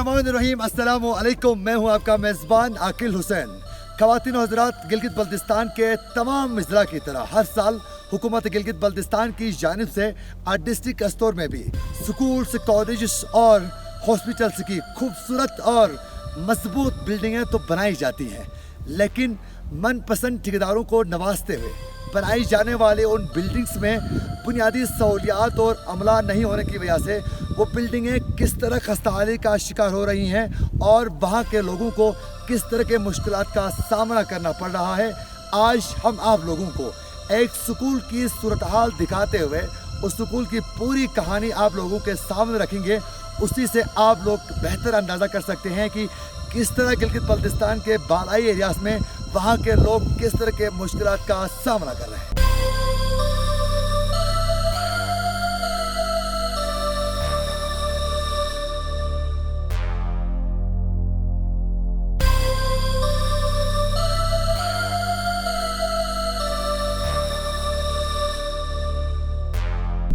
बिस्मिल्लाहिर्रहमानिर्रहीम, अस्सलामु अलैकुम। मैं हूं आपका मेज़बान आकिल हुसैन। ख़वातीन और हज़रात, गिलगित बल्तिस्तान के तमाम अज़ला की तरह हर साल हुकूमत गिलगित बल्तिस्तान की जानिब से डिस्ट्रिक्ट स्टोर में भी स्कूल्स, कॉलेजेस और हॉस्पिटल्स की खूबसूरत और मजबूत बिल्डिंगें तो बनाई जाती हैं, लेकिन मनपसंद ठेकेदारों को नवाजते हुए बनाई जाने वाले उन बिल्डिंग्स में बुनियादी सहूलियात और अमला नहीं होने की वजह से वो बिल्डिंगें किस तरह खस्ताहाली का शिकार हो रही हैं और वहाँ के लोगों को किस तरह के मुश्किलात का सामना करना पड़ रहा है। आज हम आप लोगों को एक स्कूल की सूरत हाल दिखाते हुए उस स्कूल की पूरी कहानी आप लोगों के सामने रखेंगे। उसी से आप लोग बेहतर अंदाज़ा कर सकते हैं कि किस तरह गिलगित बल्तिस्तान के बालाई एरियाज़ में वहाँ के लोग किस तरह के मुश्किलात का सामना कर रहे हैं।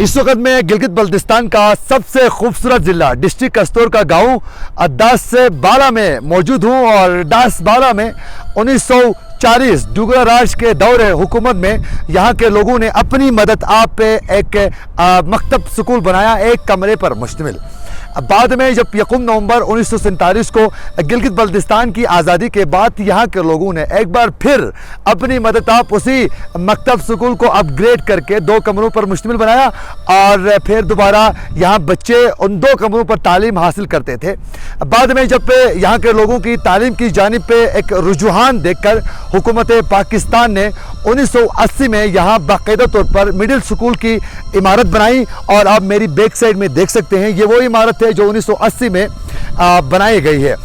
इस वक्त में गिलगित बल्तिस्तान का सबसे खूबसूरत जिला डिस्ट्रिक्ट कस्तूर का गांव दास बाला में मौजूद हूं और दास बाला में 1940 डोगरा राज के दौरे हुकूमत में यहाँ के लोगों ने अपनी मदद आप पे एक मकतब स्कूल बनाया, एक कमरे पर मुश्तमिल। बाद में जब 1 नवंबर 1947 को गिलगित बल्तिस्तान की आज़ादी के बाद यहाँ के लोगों ने एक बार फिर अपनी मदद आप उसी मकतब स्कूल को अपग्रेड करके 2 कमरों पर मुश्तमिल बनाया और फिर दोबारा यहाँ बच्चे उन 2 कमरों पर तालीम हासिल करते थे। बाद में जब यहाँ के लोगों की तालीम की जानिब पे एक रुझान देखकर हुकूमत पाकिस्तान ने 1980 में यहाँ बाकायदा तौर पर मिडिल स्कूल की इमारत बनाई और आप मेरी बैक साइड में देख सकते हैं, ये वो इमारत है जो 1980 में बनाई गई है।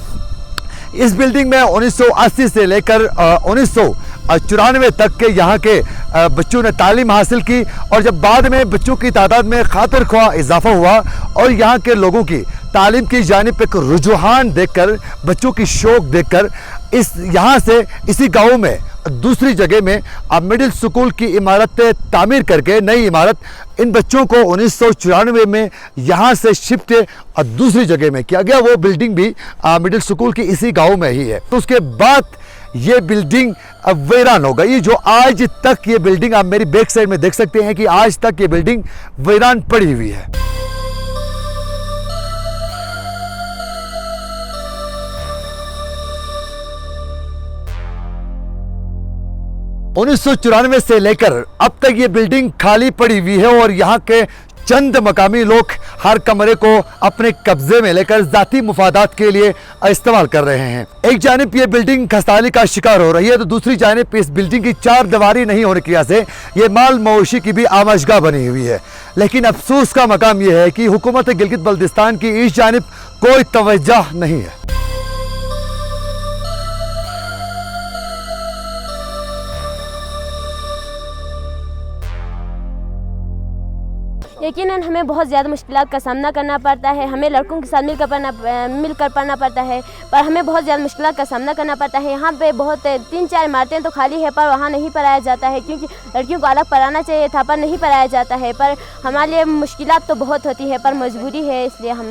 इस बिल्डिंग में 1980 से लेकर 1994 तक के यहाँ के बच्चों ने तालीम हासिल की और जब बाद में बच्चों की तादाद में खातिर ख्वाह इजाफा हुआ और यहाँ के लोगों की तालीम की जानिब एक रुझान देखकर, बच्चों की शौक देखकर यहाँ से इसी गाँव में दूसरी जगह में मिडिल स्कूल की इमारत तामीर करके नई इमारत इन बच्चों को 1994 में यहाँ से शिफ्ट और दूसरी जगह में किया गया। वो बिल्डिंग भी मिडिल स्कूल की इसी गांव में ही है। तो उसके बाद ये बिल्डिंग वीरान हो गई। जो आज तक ये बिल्डिंग आप मेरी बैक साइड में देख सकते हैं कि आज तक ये बिल्डिंग वीरान पड़ी हुई है। 1994 से लेकर अब तक ये बिल्डिंग खाली पड़ी हुई है और यहाँ के चंद मकामी लोग हर कमरे को अपने कब्जे में लेकर जाती मुफादात के लिए इस्तेमाल कर रहे हैं। एक जानिब ये बिल्डिंग खस्ताहाली का शिकार हो रही है तो दूसरी जानिब इस बिल्डिंग की 4 दीवारी नहीं होने की वजह से ये माल मवेशी की भी आमाशगाह बनी हुई है। लेकिन अफसोस का मकाम यह है कि हुकूमत गिलगित बल्तिस्तान की इस जानिब कोई तवज्जो नहीं है। यकीनन हमें बहुत ज़्यादा मुश्किलात का सामना करना पड़ता है। हमें लड़कों के साथ मिलकर पढ़ना पड़ता है, पर हमें बहुत ज़्यादा मुश्किलात का सामना करना पड़ता है। यहाँ पे बहुत 3-4 इमारतें तो खाली है पर वहाँ नहीं पढ़ाया जाता है, क्योंकि लड़कियों को अलग पढ़ाना चाहिए था पर नहीं पढ़ाया जाता है। पर हमारे लिए मुश्किलात तो बहुत होती है पर मजबूरी है, इसलिए हम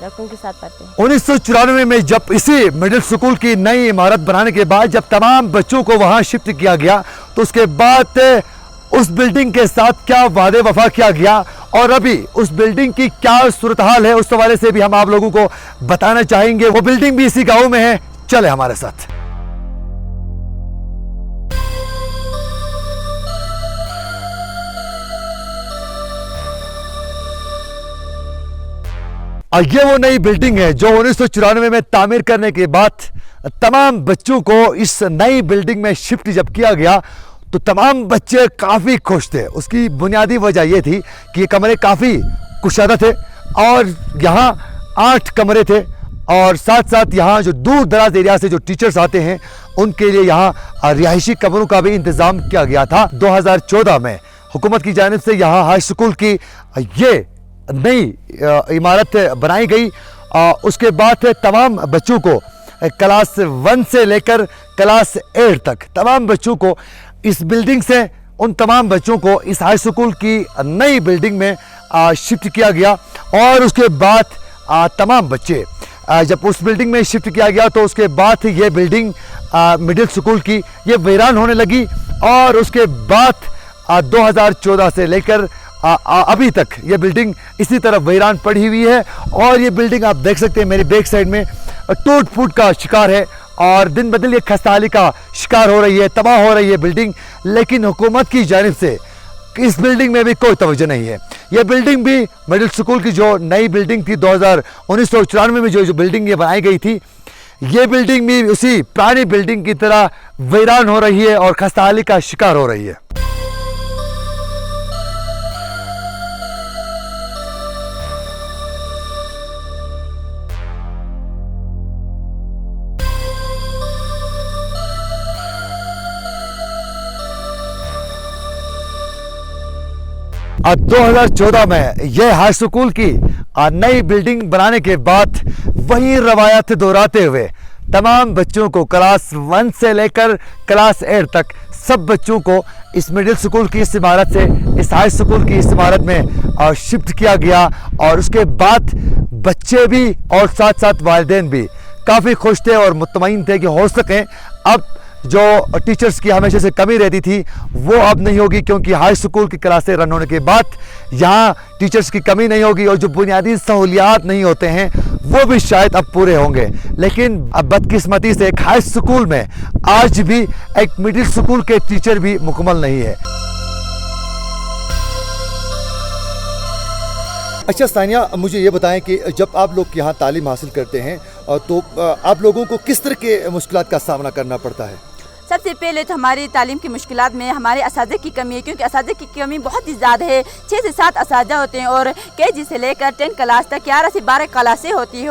लड़कों के साथ पढ़ते हैं। 1994 में जब इसी मिडिल स्कूल की नई इमारत बनाने के बाद जब तमाम बच्चों को वहाँ शिफ्ट किया गया तो उसके बाद उस बिल्डिंग के साथ क्या वादे वफा किया गया और अभी उस बिल्डिंग की क्या सूरत हाल है, उस हवाले से भी हम आप लोगों को बताना चाहेंगे। वो बिल्डिंग भी इसी गांव में है, चले हमारे साथ। ये वो नई बिल्डिंग है जो 1994 में तामीर करने के बाद तमाम बच्चों को इस नई बिल्डिंग में शिफ्ट जब किया गया तो तमाम बच्चे काफ़ी खुश थे। उसकी बुनियादी वजह यह थी कि ये कमरे काफ़ी कुशादा थे और यहाँ 8 कमरे थे और साथ साथ यहाँ जो दूर दराज एरिया से जो टीचर्स आते हैं उनके लिए यहाँ रिहायशी कमरों का भी इंतज़ाम किया गया था। 2014 में हुकूमत की जानिब से यहाँ हाई स्कूल की ये नई इमारत बनाई गई। उसके बाद तमाम बच्चों को क्लास 1 से लेकर क्लास 8 तक तमाम बच्चों को इस बिल्डिंग से उन तमाम बच्चों को इस हाई स्कूल की नई बिल्डिंग में शिफ्ट किया गया और उसके बाद तमाम बच्चे जब उस बिल्डिंग में शिफ्ट किया गया तो उसके बाद ये बिल्डिंग मिडिल स्कूल की ये वीरान होने लगी और उसके बाद 2014 से लेकर अभी तक ये बिल्डिंग इसी तरह वीरान पड़ी हुई है। और ये बिल्डिंग आप देख सकते हैं मेरी बैक साइड में टूट फूट का शिकार है और दिन ब दिन ये खस्ताहाली का शिकार हो रही है, तबाह हो रही है बिल्डिंग। लेकिन हुकूमत की जानिब से इस बिल्डिंग में भी कोई तवज्जो नहीं है। ये बिल्डिंग भी मिडिल स्कूल की जो नई बिल्डिंग थी 1994 में जो बिल्डिंग ये बनाई गई थी, ये बिल्डिंग भी उसी पुरानी बिल्डिंग की तरह वीरान हो रही है और खस्ताहाली का शिकार हो रही है। अब 2014 में यह हाई स्कूल की नई बिल्डिंग बनाने के बाद वही रवायत दोहराते हुए तमाम बच्चों को क्लास 1 से लेकर क्लास 8 तक सब बच्चों को इस मिडिल स्कूल की इस इमारत से इस हाई स्कूल की इस इमारत में शिफ्ट किया गया। और उसके बाद बच्चे भी और साथ साथ वालिदैन भी काफ़ी खुश थे और मुतमईन थे कि हो सके अब जो टीचर्स की हमेशा से कमी रहती थी वो अब नहीं होगी, क्योंकि हाई स्कूल की क्लासें रन होने के बाद यहाँ टीचर्स की कमी नहीं होगी और जो बुनियादी सहूलियात नहीं होते हैं वो भी शायद अब पूरे होंगे। लेकिन अब बदकिस्मती से एक हाई स्कूल में आज भी एक मिडिल स्कूल के टीचर भी मुकम्मल नहीं है। अच्छा सानिया, मुझे ये बताएं कि जब आप लोग यहाँ तालीम हासिल करते हैं तो आप लोगों को किस तरह के मुश्किलात का सामना करना पड़ता है? सबसे पहले तो हमारी तालीम की मुश्किलात में हमारे असातिज़े की कमी है, क्योंकि असातिज़े की कमी बहुत ही ज़्यादा है। 6 से 7 असातिज़े होते हैं और KG से लेकर 10 क्लास तक 11 से 12 क्लासें होती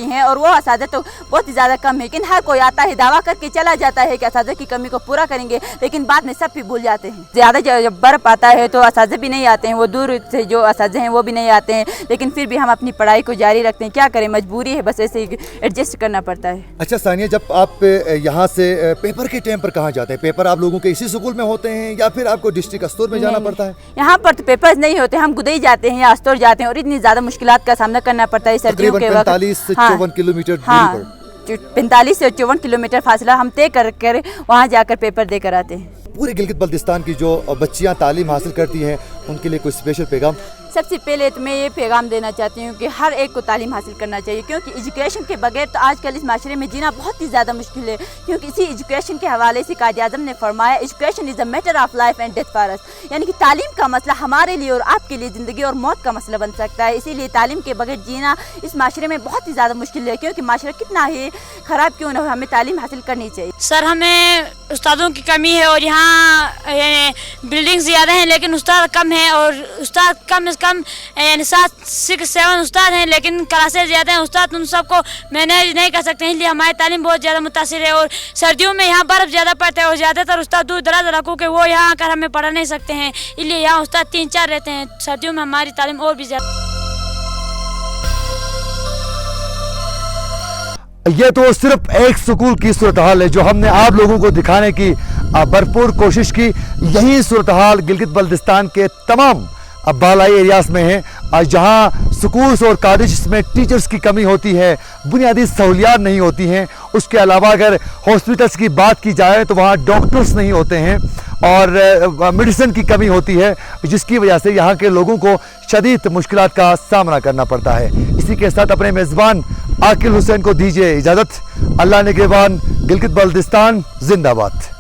हैं और वो असातिज़े तो बहुत ही ज़्यादा कम है। लेकिन हर कोई आता है दावा करके चला जाता है कि असातिज़े की कमी को पूरा करेंगे, लेकिन बाद में सब भी भूल जाते हैं। ज़्यादा जब बर्फ़ आता है तो असातिज़े भी नहीं आते हैं, वो दूर से जो असातिज़े हैं वो भी नहीं आते हैं, लेकिन फिर भी हम अपनी पढ़ाई को जारी रखते हैं। क्या करें, मजबूरी है, बस ऐसे ही एडजस्ट करना पड़ता है। अच्छा सानिया, जब आप यहाँ से पेपर के टाइम पर कहाँ जाते हैं? पेपर आप लोगों के इसी स्कूल में होते हैं या फिर आपको डिस्ट्रिक्ट अस्तर में जाना पड़ता है? यहाँ पर तो पेपर्स नहीं होते, हम गुदई जाते हैं या अस्तर जाते हैं और इतनी ज़्यादा मुश्किलात का सामना करना पड़ता है सर्दियों के वक्त। 45 से 54 किलोमीटर दूरी पर 45 से 54 किलोमीटर फासला हम तय कर वहाँ जाकर पेपर देकर आते हैं। पूरे गिलगित बल्तिस्तान की जो बच्चियाँ तालीम हासिल करती हैं उनके लिए कोई स्पेशल पैगाम? सबसे पहले तो मैं ये पैगाम देना चाहती हूँ कि हर एक को तालीम हासिल करना चाहिए, क्योंकि एजुकेशन के बगैर तो आजकल इस माशरे में जीना बहुत ही ज़्यादा मुश्किल है। क्योंकि इसी एजुकेशन के हवाले से कायद आज़म ने फरमाया, education is a matter of life and death for us, यानी कि तालीम का मसला हमारे लिए और आपके लिए ज़िंदगी और मौत का मसला बन सकता है। इसीलिए तालीम के बगैर जीना इस माशरे में बहुत ही ज़्यादा मुश्किल है, क्योंकि माशरा कितना ही ख़राब क्यों ना हो, हमें तालीम हासिल करनी चाहिए। सर, हमें उस्तादों की कमी है और यहाँ बिल्डिंग ज़्यादा हैं लेकिन उस्ताद कम हैं और उस्ताद कम से कम 7 उस्ताद हैं लेकिन क्लासेस ज़्यादा हैं। उस्ताद उन सबको मैनेज नहीं कर सकते हैं, इसलिए हमारी तालीम बहुत ज़्यादा मुतासिर है। और सर्दियों में यहाँ बर्फ़ ज़्यादा पड़ता है और ज़्यादातर उस्ताद दूर दराज इलाकों के वो यहाँ आकर हमें पढ़ा नहीं सकते हैं, इसलिए यहाँ उस्ताद 3-4 रहते हैं। सर्दियों में हमारी तालीम और भी ज़्यादा। ये तो सिर्फ एक स्कूल की सूरत हाल है जो हमने आप लोगों को दिखाने की भरपूर कोशिश की। यही सूरत हाल गिलगित बल्तिस्तान के तमाम बालाई एरियाज में है, जहाँ स्कूल्स और कॉलेज में टीचर्स की कमी होती है, बुनियादी सहूलियात नहीं होती हैं। उसके अलावा अगर हॉस्पिटल्स की बात की जाए तो वहाँ डॉक्टर्स नहीं होते हैं और मेडिसिन की कमी होती है, जिसकी वजह से यहाँ के लोगों को शदीद मुश्किलात का सामना करना पड़ता है। इसी के साथ अपने मेज़बान आकिल हुसैन को दीजिए इजाज़त। अल्लाह निगहबान। गिलगित बल्तिस्तान जिंदाबाद।